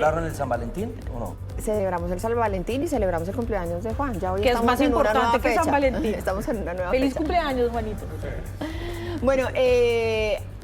¿Celebraron el San Valentín o no? Celebramos el San Valentín y celebramos el cumpleaños de Juan. Ya hoy Que es estamos más en una importante nueva que fecha. San Valentín. Estamos en una nueva Feliz fecha. cumpleaños, Juanito. Bueno,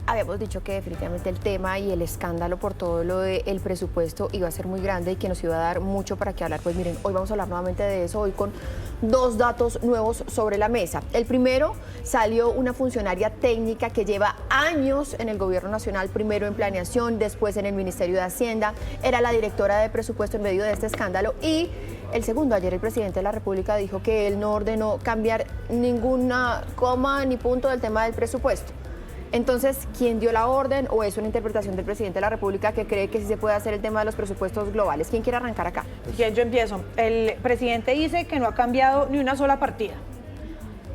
habíamos dicho que definitivamente el tema y el escándalo por todo lo del presupuesto iba a ser muy grande y que nos iba a dar mucho para qué hablar. Pues miren, hoy vamos a hablar nuevamente de eso, hoy con dos datos nuevos sobre la mesa. El primero, salió una funcionaria técnica que lleva años en el Gobierno Nacional, primero en Planeación, después en el Ministerio de Hacienda, era la directora de presupuesto en medio de este escándalo. Y el segundo, ayer el presidente de la República dijo que él no ordenó cambiar ninguna coma ni punto del tema del presupuesto. Entonces, ¿quién dio la orden o es una interpretación del presidente de la República que cree que sí se puede hacer el tema de los presupuestos globales? ¿Quién quiere arrancar acá? Bien, yo empiezo. El presidente dice que no ha cambiado ni una sola partida.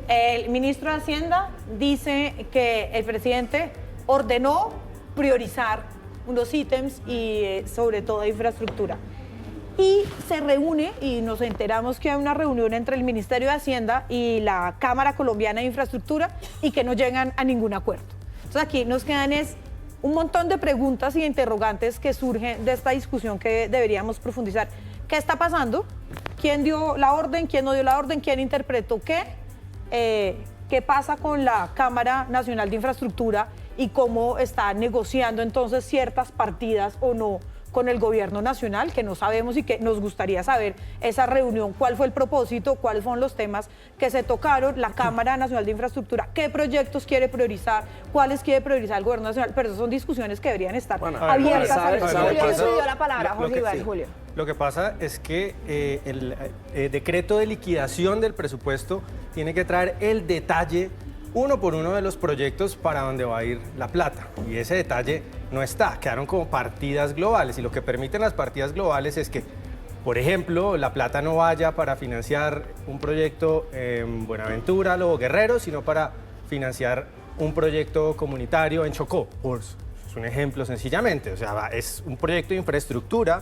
El ministro de Hacienda dice que el presidente ordenó priorizar unos ítems y sobre todo infraestructura. Y se reúne y nos enteramos que hay una reunión entre el Ministerio de Hacienda y la Cámara Colombiana de Infraestructura y que no llegan a ningún acuerdo. Entonces aquí nos quedan un montón de preguntas y de interrogantes que surgen de esta discusión que deberíamos profundizar. ¿Qué está pasando? ¿Quién dio la orden? ¿Quién no dio la orden? ¿Quién interpretó qué? ¿Qué pasa con la Cámara Nacional de Infraestructura y cómo está negociando entonces ciertas partidas o no con el gobierno nacional, que no sabemos y que nos gustaría saber esa reunión, cuál fue el propósito, cuáles fueron los temas que se tocaron, la Cámara Nacional de Infraestructura, qué proyectos quiere priorizar, cuáles quiere priorizar el gobierno nacional, pero esas son discusiones que deberían estar abiertas. Julio le pidió la palabra, Jorge Iván, Julio. Lo que pasa es que el decreto de liquidación del presupuesto tiene que traer el detalle uno por uno de los proyectos para dónde va a ir la plata. Y ese detalle no está, quedaron como partidas globales. Y lo que permiten las partidas globales es que, por ejemplo, la plata no vaya para financiar un proyecto en Buenaventura, Lobo Guerrero, sino para financiar un proyecto comunitario en Chocó. Es un ejemplo sencillamente. O sea, es un proyecto de infraestructura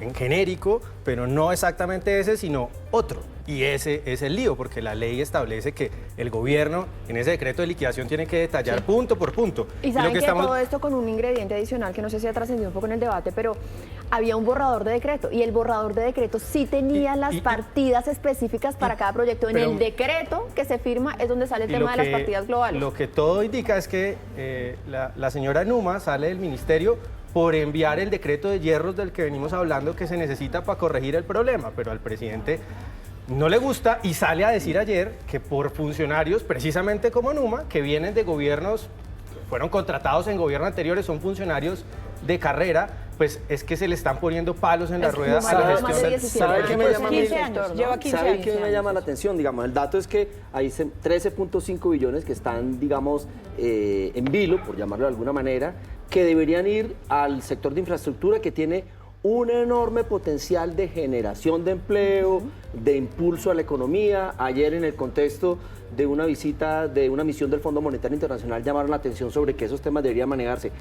en genérico, pero no exactamente ese, sino otro. Y ese es el lío, porque la ley establece que el gobierno en ese decreto de liquidación tiene que detallar punto por punto. Y saben que todo esto con un ingrediente adicional que no sé si ha trascendido un poco en el debate, pero había un borrador de decreto y el borrador de decreto sí tenía las partidas específicas para cada proyecto. En el decreto que se firma es donde sale el tema de las partidas globales. Lo que todo indica es que la señora Numa sale del ministerio por enviar el decreto de hierros del que venimos hablando que se necesita para corregir el problema, pero al presidente no le gusta y sale a decir ayer que por funcionarios, precisamente como Numa, que vienen de gobiernos, fueron contratados en gobiernos anteriores, son funcionarios de carrera, pues es que se le están poniendo palos en la rueda a la gestión del... ¿Sabe qué me llama 15 años, lleva 15 años. ¿Sabe qué me llama la atención? Digamos, el dato es que hay 13.5 billones que están, digamos, en vilo, por llamarlo de alguna manera, que deberían ir al sector de infraestructura que tiene un enorme potencial de generación de empleo, de impulso a la economía. Ayer en el contexto de una visita de una misión del Fondo Monetario Internacional llamaron la atención sobre que esos temas deberían manejarse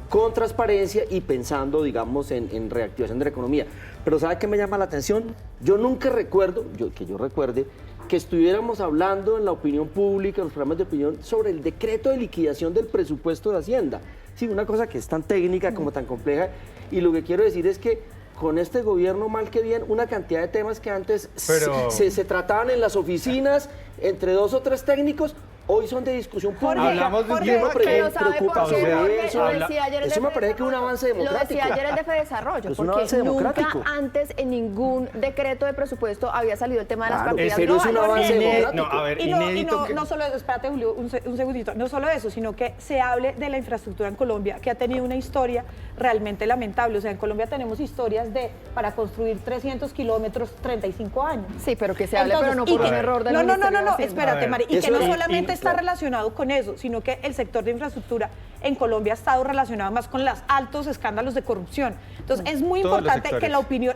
con transparencia y pensando, digamos, en reactivación de la economía. Pero ¿sabe qué me llama la atención? Yo nunca recuerdo, que yo recuerde, que estuviéramos hablando en la opinión pública, en los programas de opinión, sobre el decreto de liquidación del presupuesto de Hacienda. Sí, una cosa que es tan técnica como tan compleja. Y lo que quiero decir es que con este gobierno, mal que bien, una cantidad de temas que antes se trataban en las oficinas entre 2 o 3 técnicos, hoy son de discusión pública. Hablamos de un tema eso me parece que es un avance democrático. Lo decía ayer el de Fedesarrollo, Es un porque avance democrático. nunca antes en ningún decreto de presupuesto había salido el tema de las partidas pero es un globales. avance democrático. No, a ver, no solo, espérate Julio, un segundito, no solo eso, sino que se hable de la infraestructura en Colombia, que ha tenido una historia realmente lamentable. O sea, en Colombia tenemos historias para construir 300 kilómetros, 35 años. Sí, pero que se hable, pero no por un error de la No, espérate, Mari, y que no solamente está relacionado con eso, sino que el sector de infraestructura en Colombia ha estado relacionado más con los altos escándalos de corrupción. Entonces, es muy importante que la opinión...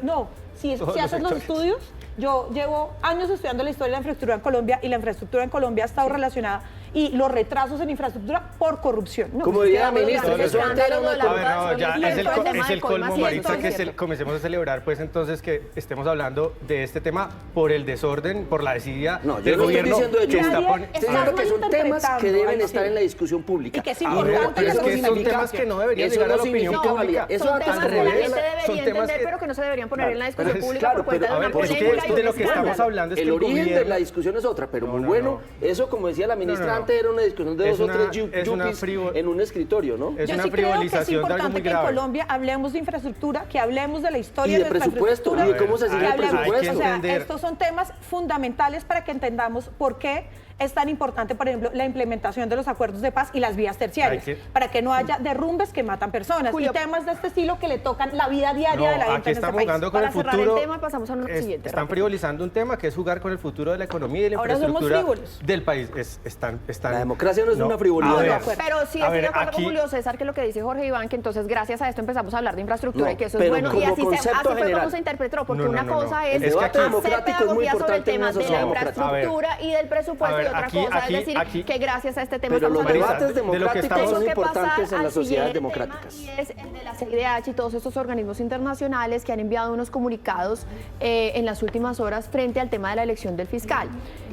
Si haces los estudios, yo llevo años estudiando la historia de la infraestructura en Colombia y la infraestructura en Colombia ha estado relacionada y los retrasos en infraestructura por corrupción. No, Como pues, diría la quedamos ministra, grandes. eso antes era una A ver, No, ya Y es entonces, tema el del colmo, colmo, Maritza, sí, que entonces, comencemos a celebrar, pues entonces que estemos hablando de este tema por el desorden, por la desidia No, yo del no estoy gobierno diciendo de que está Nadie poniendo. Estoy diciendo que son temas que malinterpretando, deben ahí estar sí. en la discusión pública. Y que es A ver, importante pero es que que eso son significa- temas que no deberían eso llegar no a la opinión significa pública. validez. Eso son al temas que la revés. gente debería Son temas entender, que- pero que no se deberían poner en la discusión Pero es- pública claro, por cuenta pero, de a una ver, por polémica supuesto, y de un lo que estamos escándalo. hablando es que el el origen de gobierno... la discusión es otra, pero No, muy no, bueno. no. Eso, como decía la ministra No, no, no. antes, era una discusión de Es dos o una- tres es una yuppies frivo- en un escritorio, ¿no? Es Yo una sí creo que es frivolización de algo importante muy que en grave. Colombia hablemos de infraestructura, que hablemos de la historia Y de de nuestra presupuesto, infraestructura, y de cómo se que sigue el hablemos- presupuesto. O sea, entender. estos son temas fundamentales para que entendamos por qué es tan importante, por ejemplo, la implementación de los acuerdos de paz y las vías terciarias, Hay que- para que no haya derrumbes que matan personas Julio. y temas de este estilo que le tocan la vida diaria No, de la gente aquí en este estamos país. jugando con Para el cerrar futuro. el tema, pasamos a lo siguiente, Están rápido. frivolizando un tema que es jugar con el futuro de la economía y la Ahora somos infraestructura frívolos. del país. Están, La democracia no es una frivolidad. A de ver, acuerdo. Pero sí a estoy ver, de acuerdo aquí- con Julio César que lo que dice Jorge Iván, que entonces gracias a esto empezamos a hablar de infraestructura No, y que eso es pero bueno y como así, concepto así fue general. como se interpretó, porque No, no, una no, no. cosa El es debate hacer democrático es muy pedagogía sobre el importante en tema una de la sociedad democrática. infraestructura y del presupuesto A ver, y otra aquí- cosa aquí- es decir aquí- que gracias a este tema Pero los estamos hablando. debates de lo que democráticos estamos- son Tengo que importantes pasar en al las sociedades siguiente tema, democráticas. y es el de la CIDH y todos estos organismos internacionales que han enviado unos comunicados en las últimas horas frente al tema de la elección del fiscal.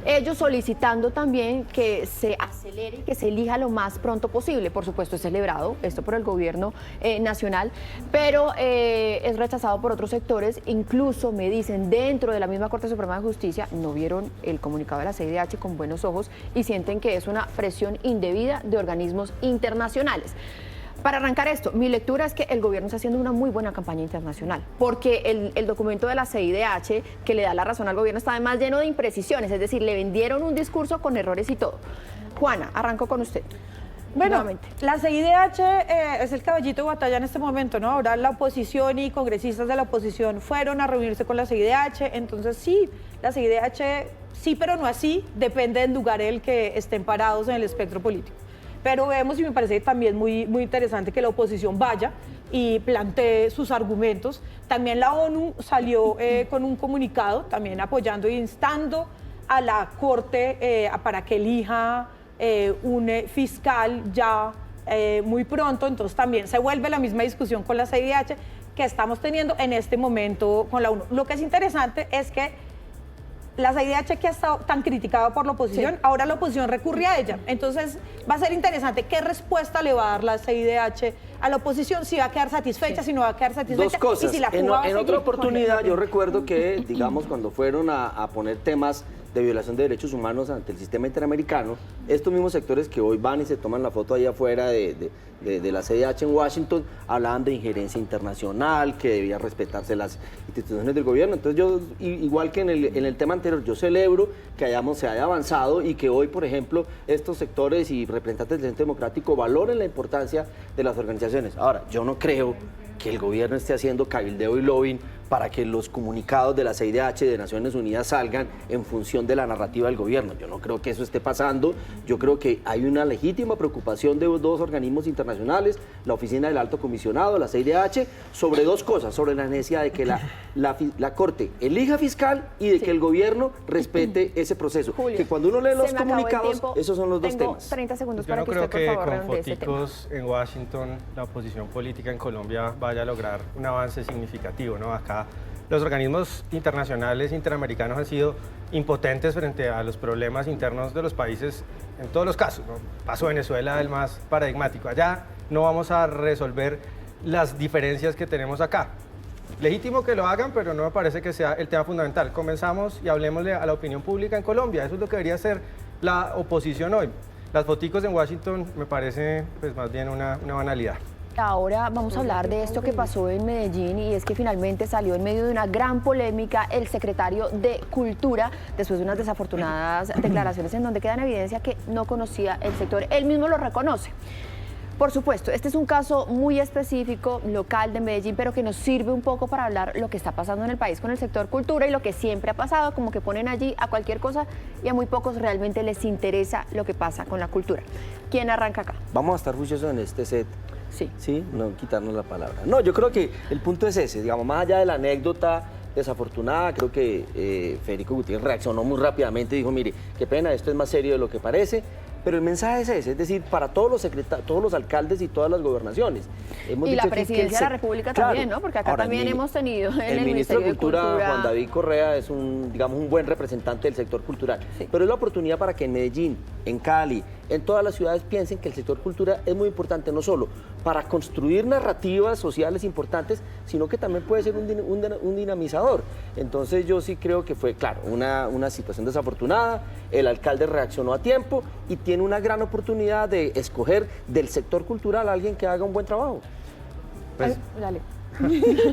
Ellos solicitando también que se acelere y que se elija lo más pronto posible. Por supuesto, es celebrado esto por el gobierno nacional, pero es rechazado por otros sectores. Incluso me dicen, dentro de la misma Corte Suprema de Justicia, no vieron el comunicado de la CIDH con buenos ojos y sienten que es una presión indebida de organismos internacionales. Para arrancar esto, mi lectura es que el gobierno está haciendo una muy buena campaña internacional, porque el documento de la CIDH que le da la razón al gobierno está además lleno de imprecisiones, es decir, le vendieron un discurso con errores y todo. Juana, arranco con usted. Bueno, Nuevamente. la CIDH es el caballito de batalla en este momento, ¿no? Ahora la oposición y congresistas de la oposición fueron a reunirse con la CIDH, entonces sí, la CIDH sí, pero no así, depende del lugar en el que estén parados en el espectro político. Pero vemos, y me parece también muy, muy interesante que la oposición vaya y plantee sus argumentos. También la ONU salió con un comunicado, también apoyando e instando a la Corte para que elija un fiscal ya muy pronto. Entonces también se vuelve la misma discusión con la CIDH que estamos teniendo en este momento con la ONU. Lo que es interesante es que la CIDH, que ha estado tan criticada por la oposición, Sí. ahora la oposición recurre a ella. Entonces va a ser interesante qué respuesta le va a dar la CIDH a la oposición, si va a quedar satisfecha, si no va a quedar satisfecha. Dos cosas. Y si la en fuga va a en seguir otra con oportunidad el- yo recuerdo que, digamos, cuando fueron a poner temas de violación de derechos humanos ante el sistema interamericano, estos mismos sectores que hoy van y se toman la foto allá afuera de la CIDH en Washington, hablaban de injerencia internacional, que debían respetarse las instituciones del gobierno. Entonces yo, igual que en el tema anterior, yo celebro que se haya avanzado y que hoy, por ejemplo, estos sectores y representantes del Centro Democrático valoren la importancia de las organizaciones. Ahora, yo no creo que el gobierno esté haciendo cabildeo y lobbying para que los comunicados de la CIDH de Naciones Unidas salgan en función de la narrativa del gobierno. Yo no creo que eso esté pasando. Yo creo que hay una legítima preocupación de dos organismos internacionales, la Oficina del Alto Comisionado, la CIDH, sobre dos cosas, sobre la necesidad de que la Corte elija fiscal y de que el gobierno respete ese proceso. Julio, que cuando uno lee se los me acabó el comunicados, tiempo. esos son los dos Tengo temas. 30 segundos Yo para no que creo usted, que por favor, con redondee este tema. foticos en Washington la oposición política en Colombia vaya a lograr un avance significativo, ¿no? Acá los organismos internacionales, interamericanos han sido impotentes frente a los problemas internos de los países en todos los casos, ¿no? Paso Venezuela, el más paradigmático. Allá no vamos a resolver las diferencias que tenemos acá. Legítimo que lo hagan, pero no me parece que sea el tema fundamental. Comenzamos y hablemosle a la opinión pública en Colombia. Eso es lo que debería ser la oposición hoy. Las foticos en Washington me parece pues más bien una banalidad. Ahora vamos a hablar de esto que pasó en Medellín y es que finalmente salió en medio de una gran polémica el secretario de Cultura después de unas desafortunadas declaraciones en donde queda en evidencia que no conocía el sector. Él mismo lo reconoce. Por supuesto, este es un caso muy específico, local de Medellín, pero que nos sirve un poco para hablar lo que está pasando en el país con el sector cultura y lo que siempre ha pasado, como que ponen allí a cualquier cosa y a muy pocos realmente les interesa lo que pasa con la cultura. ¿Quién arranca acá? Vamos a estar juiciosos en este set. Sí. Sí, no quitarnos la palabra. No, yo creo que el punto es ese, digamos, más allá de la anécdota desafortunada, creo que Federico Gutiérrez reaccionó muy rápidamente y dijo, mire, qué pena, esto es más serio de lo que parece, Pero el mensaje es ese, es decir, para todos los alcaldes y todas las gobernaciones. Hemos Y la dicho aquí que presidencia de la República también, ¿no? Porque acá también hemos tenido en el ministro Ministerio de Cultura, Juan David Correa, es digamos, un buen representante del sector cultural. Pero es la oportunidad para que en Medellín, en Cali, en todas las ciudades piensen que el sector cultura es muy importante, no solo para construir narrativas sociales importantes, sino que también puede ser un dinamizador. Entonces yo sí creo que fue, claro, una situación desafortunada, el alcalde reaccionó a tiempo y tiene una gran oportunidad de escoger del sector cultural a alguien que haga un buen trabajo. Pues, dale.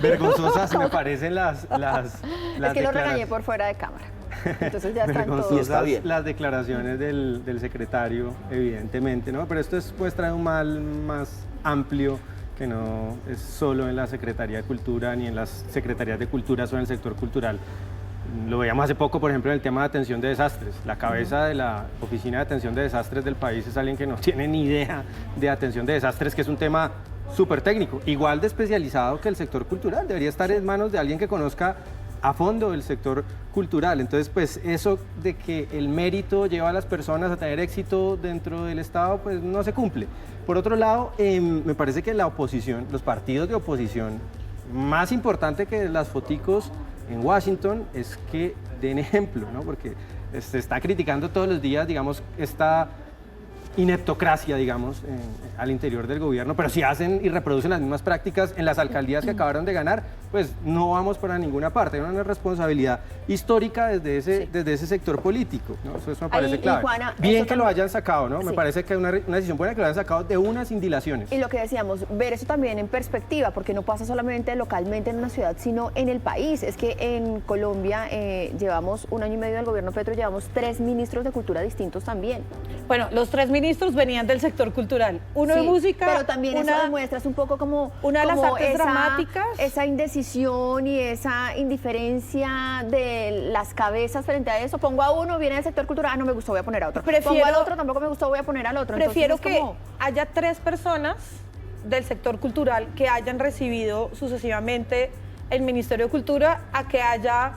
vergonzosas me parecen las Es que lo regañé por fuera de cámara. Entonces ya están todos. Y está bien. las declaraciones del secretario, evidentemente, ¿no? Pero esto muestra un mal más amplio que no es solo en la Secretaría de Cultura ni en las Secretarías de Cultura, solo en el sector cultural. Lo veíamos hace poco, por ejemplo, en el tema de atención de desastres. La cabeza de la Oficina de Atención de Desastres del país es alguien que no tiene ni idea de atención de desastres, que es un tema súper técnico, igual de especializado que el sector cultural. Debería estar en manos de alguien que conozca a fondo el sector cultural. Entonces, pues eso de que el mérito lleva a las personas a tener éxito dentro del Estado, pues no se cumple. Por otro lado, me parece que la oposición, los partidos de oposición, más importante que las foticos en Washington, es que den ejemplo, ¿no? Porque se está criticando todos los días, digamos, esta ineptocracia, digamos, al interior del gobierno, pero si hacen y reproducen las mismas prácticas en las alcaldías que acabaron de ganar, pues no vamos para ninguna parte. Hay una responsabilidad histórica desde ese sector político, ¿no? Eso me parece clave. Juana, bien que lo hayan sacado, ¿no? Me parece que es una decisión buena que lo hayan sacado de unas sin dilaciones. Y lo que decíamos, ver eso también en perspectiva, porque no pasa solamente localmente en una ciudad, sino en el país. Es que en Colombia llevamos 1 año y medio del gobierno Petro, llevamos 3 ministros de cultura distintos también. Bueno, los 3 ministros venían del sector cultural. Uno de música, pero también eso demuestra un poco como una de las artes dramáticas, esa indecisión y esa indiferencia de las cabezas frente a eso. Pongo a uno, viene del sector cultural, no me gustó, voy a poner a otro. Pongo al otro, tampoco me gustó, voy a poner al otro. Prefiero que haya 3 personas del sector cultural que hayan recibido sucesivamente el Ministerio de Cultura a que haya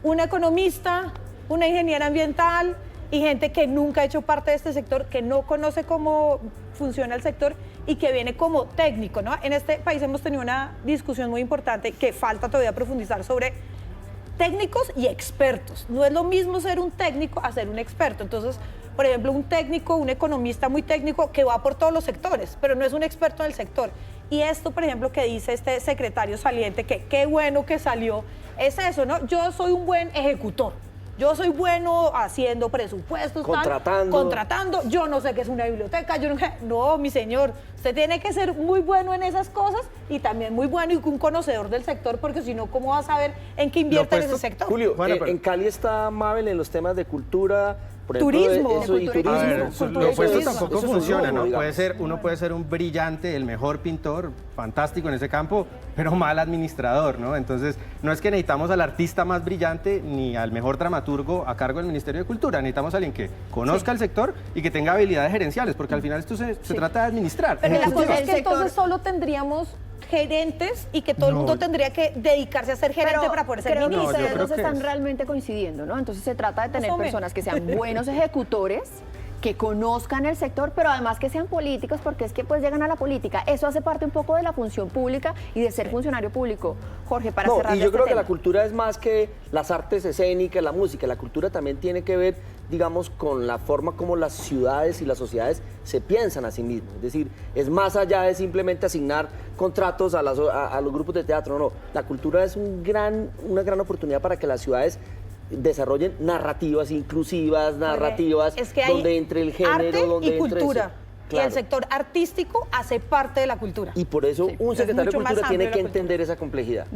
un economista, una ingeniera ambiental y gente que nunca ha hecho parte de este sector, que no conoce cómo funciona el sector y que viene como técnico, ¿no? En este país hemos tenido una discusión muy importante que falta todavía profundizar sobre técnicos y expertos. No es lo mismo ser un técnico a ser un experto. Entonces, por ejemplo, un técnico, un economista muy técnico que va por todos los sectores, pero no es un experto del sector. Y esto, por ejemplo, que dice este secretario saliente, que qué bueno que salió, es eso, ¿no? Yo soy un buen ejecutor. Yo soy bueno haciendo presupuestos, contratando. Yo no sé qué es una biblioteca. No, mi señor, usted tiene que ser muy bueno en esas cosas y también muy bueno y un conocedor del sector, porque si no, ¿cómo va a saber en qué invierte en ese sector? Julio, en Cali está Mabel en los temas de cultura. Por ejemplo, turismo. Lo opuesto tampoco funciona, ¿no? Uno puede ser un brillante, el mejor pintor, fantástico en ese campo, pero mal administrador, ¿no? Entonces, no es que necesitamos al artista más brillante ni al mejor dramaturgo a cargo del Ministerio de Cultura, necesitamos a alguien que conozca el sector y que tenga habilidades gerenciales, porque al final esto se trata de administrar. Pero la cosa es que entonces solo tendríamos gerentes y que todo el mundo tendría que dedicarse a ser gerente para poder ser ministro. Ustedes dos están realmente coincidiendo, ¿no? Entonces se trata de tener personas que sean buenos ejecutores, que conozcan el sector, pero además que sean políticos, porque es que pues llegan a la política. Eso hace parte un poco de la función pública y de ser funcionario público. Jorge, para cerrar y yo creo que la cultura es más que las artes escénicas, la música. La cultura también tiene que ver, digamos, con la forma como las ciudades y las sociedades se piensan a sí mismos. Es decir, es más allá de simplemente asignar contratos a los grupos de teatro. No, la cultura es una gran oportunidad para que las ciudades desarrollen narrativas inclusivas, narrativas donde entre el género, arte donde y cultura. Y el sector artístico hace parte de la cultura. Y por eso un secretario de Cultura tiene que entender esa complejidad.